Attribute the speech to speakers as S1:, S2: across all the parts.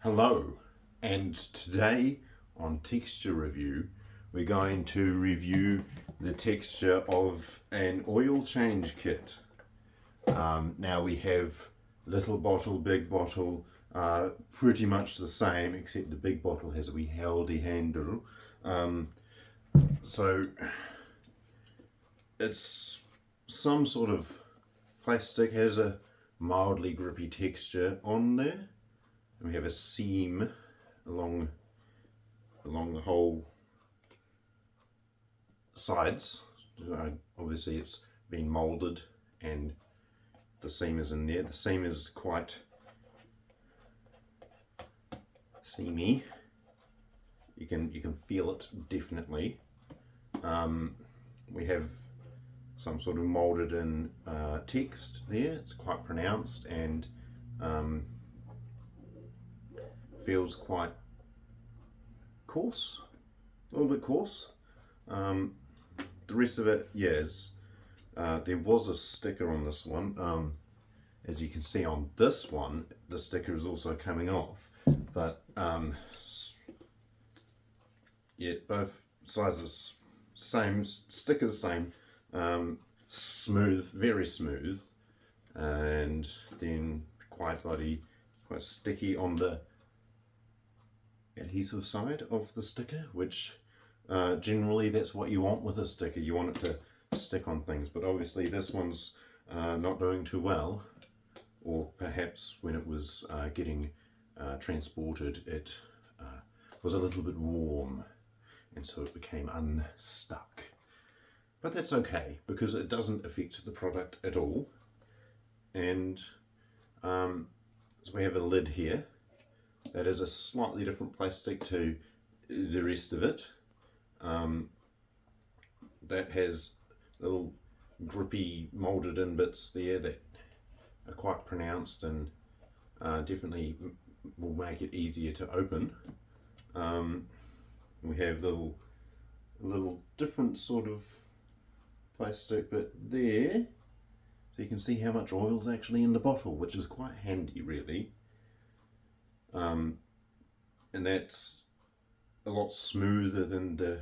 S1: Hello, and today on Texture Review we're going to review the texture of an oil change kit. Now we have little bottle, big bottle, pretty much the same except the big bottle has a wee handy handle. So it's some sort of plastic, has a mildly grippy texture on there. And we have a seam along the whole sides. Obviously it's been molded and the seam is in there. The seam is quite seamy. You can feel it definitely. We have some sort of molded in text there. It's quite pronounced and feels quite coarse, a little bit coarse. The rest of it, yes, there was a sticker on this one. As you can see on this one, the sticker is also coming off, but yeah, both sizes same, stickers same, smooth, very smooth, and then quite sticky on the adhesive side of the sticker, which generally that's what you want with a sticker. You want it to stick on things, but obviously this one's not doing too well, or perhaps when it was getting transported it was a little bit warm and so it became unstuck. But that's okay because it doesn't affect the product at all. And so we have a lid here. That is a slightly different plastic to the rest of it. That has little grippy molded in bits there that are quite pronounced and definitely will make it easier to open. We have little different sort of plastic bit there, so you can see how much oil's actually in the bottle, which is quite handy really. And that's a lot smoother than the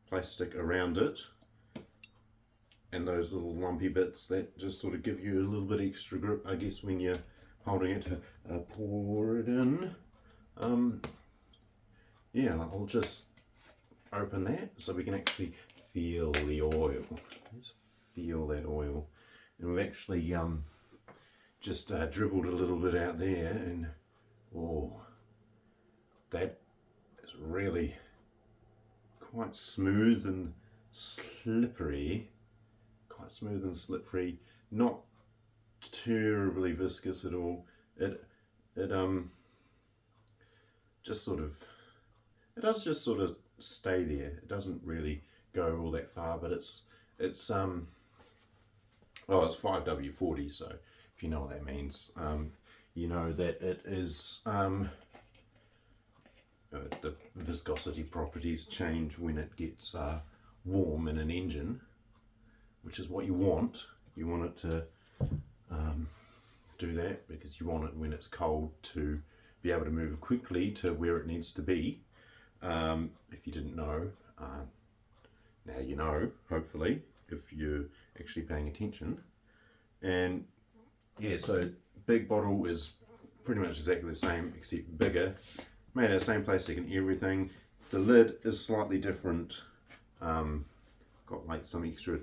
S1: plastic around it, and those little lumpy bits that just sort of give you a little bit extra grip, I guess, when you're holding it to pour it in. Yeah, I'll just open that so we can actually feel the oil. Let's feel that oil. And we've actually just dribbled a little bit out there, and oh, that is really quite smooth and slippery. Quite smooth and slippery, not terribly viscous at all. It just sort of, it does just sort of stay there. It doesn't really go all that far, but it's oh, it's 5W40, so if you know what that means, you know that it is the viscosity properties change when it gets warm in an engine, which is what you want. You want it to do that because you want it when it's cold to be able to move quickly to where it needs to be. If you didn't know, now you know, hopefully, if you're actually paying attention. And yeah, so big bottle is pretty much exactly the same except bigger, made out of the same plastic and everything. The lid is slightly different, got like some extra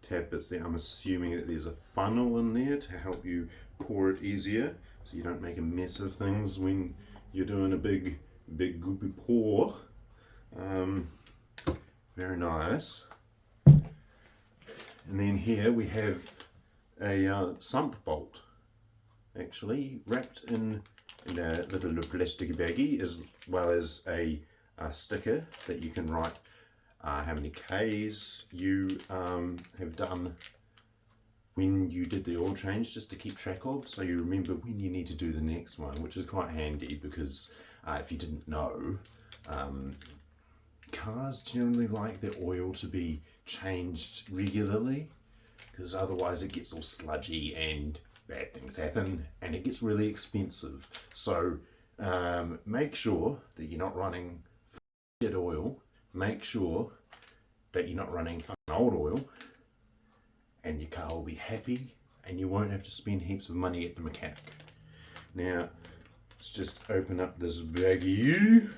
S1: tab bits there. I'm assuming that there's a funnel in there to help you pour it easier, so you don't make a mess of things when you're doing a big goopy pour. Very nice. And then here we have a Sump bolt, actually wrapped in a little plastic baggie, as well as a sticker that you can write how many Ks you have done when you did the oil change, just to keep track of, so you remember when you need to do the next one, which is quite handy because if you didn't know, cars generally like their oil to be changed regularly, because otherwise it gets all sludgy and bad things happen and it gets really expensive. So make sure that you're not running shit oil. Make sure that you're not running old oil, and your car will be happy and you won't have to spend heaps of money at the mechanic. Now, let's just open up this baggie.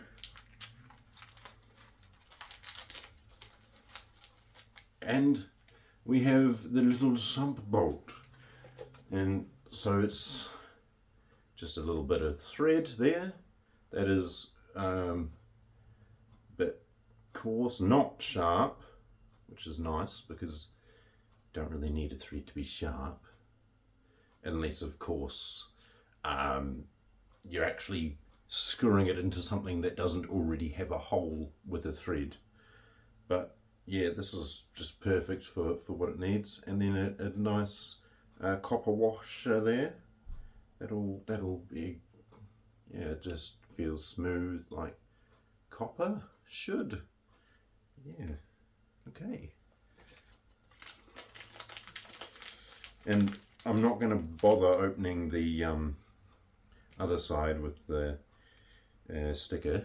S1: And we have the little sump bolt. And so it's just a little bit of thread there. That is a bit coarse, not sharp, which is nice because you don't really need a thread to be sharp. Unless, of course, you're actually screwing it into something that doesn't already have a hole with a thread. But yeah, this is just perfect for what it needs. And then a nice copper wash there. That'll be, yeah, it just feels smooth like copper should. Yeah, okay. And I'm not going to bother opening the other side with the sticker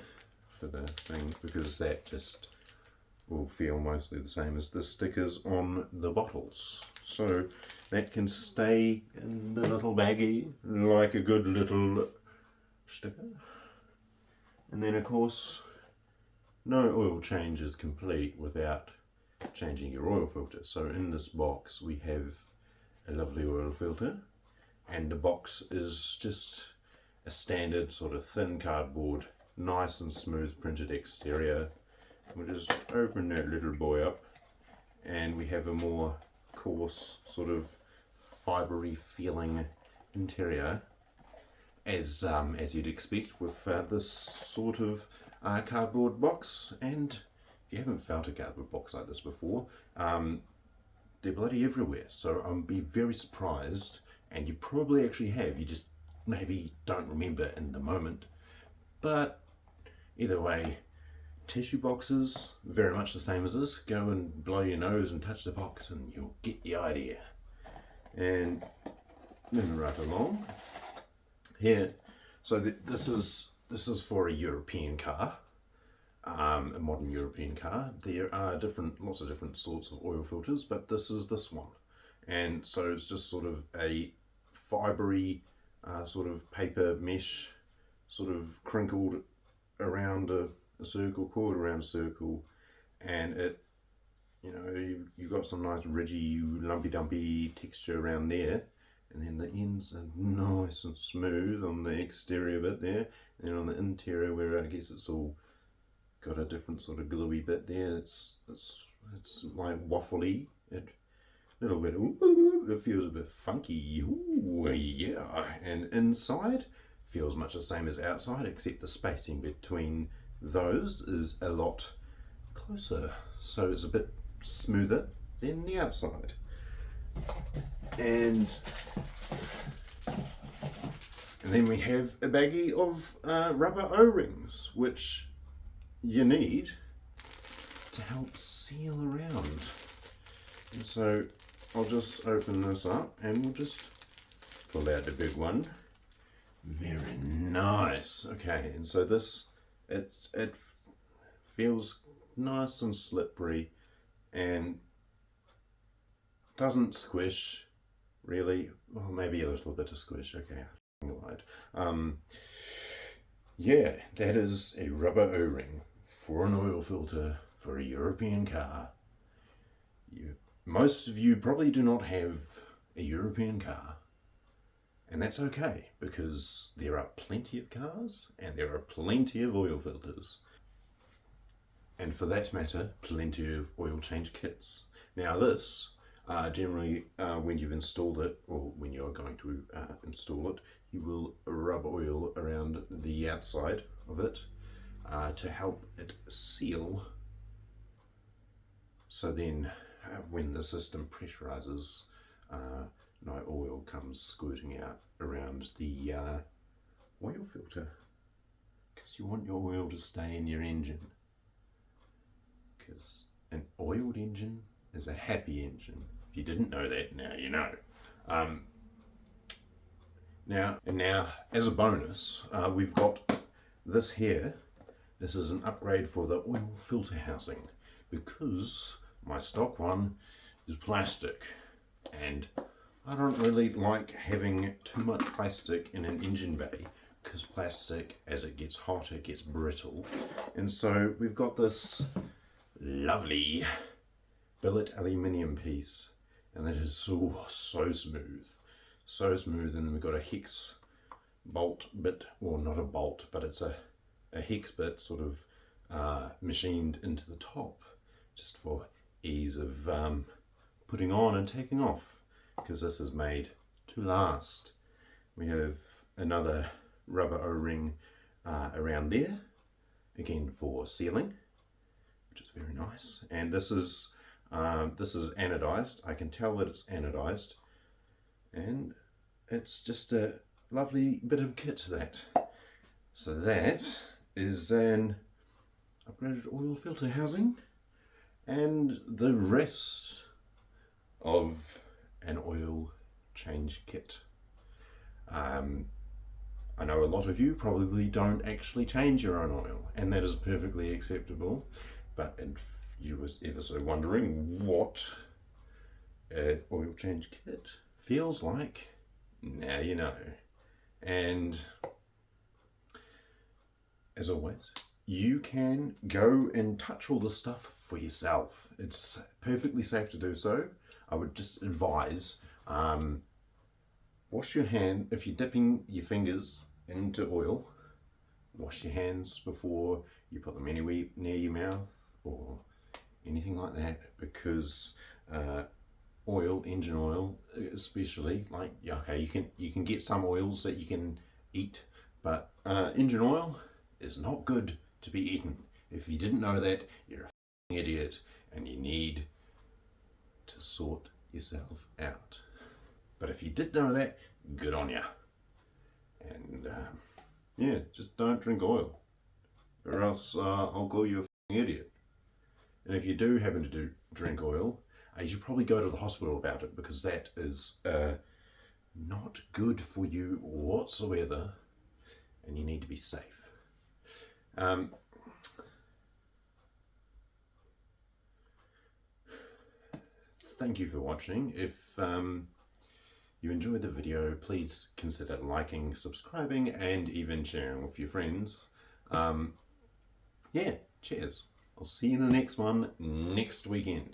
S1: for the thing, because that just will feel mostly the same as the stickers on the bottles. So that can stay in the little baggie like a good little sticker. And then, of course, no oil change is complete without changing your oil filter. So in this box we have a lovely oil filter, and the box is just a standard sort of thin cardboard, nice and smooth printed exterior. We'll just open that little boy up, and we have a more coarse sort of fibery feeling interior, as you'd expect with this sort of cardboard box. And if you haven't felt a cardboard box like this before, they're bloody everywhere, so I'll be very surprised, and you probably actually have, you just maybe don't remember in the moment. But either way, tissue boxes, very much the same as this. Go and blow your nose and touch the box and you'll get the idea. And moving right along here, so this is for a European car. A modern European car. There are lots of different sorts of oil filters, but this is this one. And so it's just sort of a fibery sort of paper mesh, sort of crinkled around a circle, coiled around a circle, and it, you know, you've got some nice ridgy, lumpy dumpy texture around there, and then the ends are nice and smooth on the exterior bit there, and on the interior where I guess it's all got a different sort of gluey bit there. It's like waffly. It little bit. Ooh, it feels a bit funky. Ooh, yeah. And inside feels much the same as outside, except the spacing between those is a lot closer. So it's a bit smoother than the outside. And then we have a baggie of rubber O-rings, which you need to help seal around. And so I'll just open this up and we'll just pull out the big one. Very nice. Okay, and so this, it feels nice and slippery and doesn't squish really. Well, maybe a little bit of squish. Okay, I lied. Yeah, that is a rubber O-ring for an oil filter for a European car. Most of you probably do not have a European car, and that's okay, because there are plenty of cars and there are plenty of oil filters, and for that matter, plenty of oil change kits. Now this, generally when you've installed it, or when you're going to install it, you will rub oil around the outside of it to help it seal. So then when the system pressurizes, no oil comes squirting out around the oil filter, because you want your oil to stay in your engine, because an oiled engine is a happy engine. If you didn't know that, now you know. Now, as a bonus, we've got this here. This is an upgrade for the oil filter housing because my stock one is plastic, and I don't really like having too much plastic in an engine bay because plastic, as it gets hotter, gets brittle. And so we've got this lovely billet aluminium piece, and it is so smooth. So smooth. And we've got a hex bolt bit, well, not a bolt, but it's a hex bit sort of machined into the top just for ease of putting on and taking off, because this is made to last. We have another rubber O-ring around there, again for sealing, which is very nice. And this is anodized. I can tell that it's anodized, and it's just a lovely bit of kit, that. So that is an upgraded oil filter housing, and the rest of an oil change kit. I know a lot of you probably don't actually change your own oil, and that is perfectly acceptable. But if you was ever so wondering what an oil change kit feels like, now you know. And as always, you can go and touch all this stuff for yourself. It's perfectly safe to do so. I would just advise, wash your hand. If you're dipping your fingers into oil, wash your hands before you put them anywhere near your mouth or anything like that, because oil, engine oil especially, like, okay, you can get some oils that you can eat, but engine oil is not good to be eaten. If you didn't know that, you're a f***ing idiot, and you need to sort yourself out. But if you did know that, good on ya. And yeah, just don't drink oil, or else I'll call you a f***ing idiot. And if you do happen to drink oil, you should probably go to the hospital about it, because that is not good for you whatsoever, and you need to be safe. Thank you for watching. If you enjoyed the video, please consider liking, subscribing, and even sharing with your friends. Yeah, cheers. I'll see you in the next one next weekend.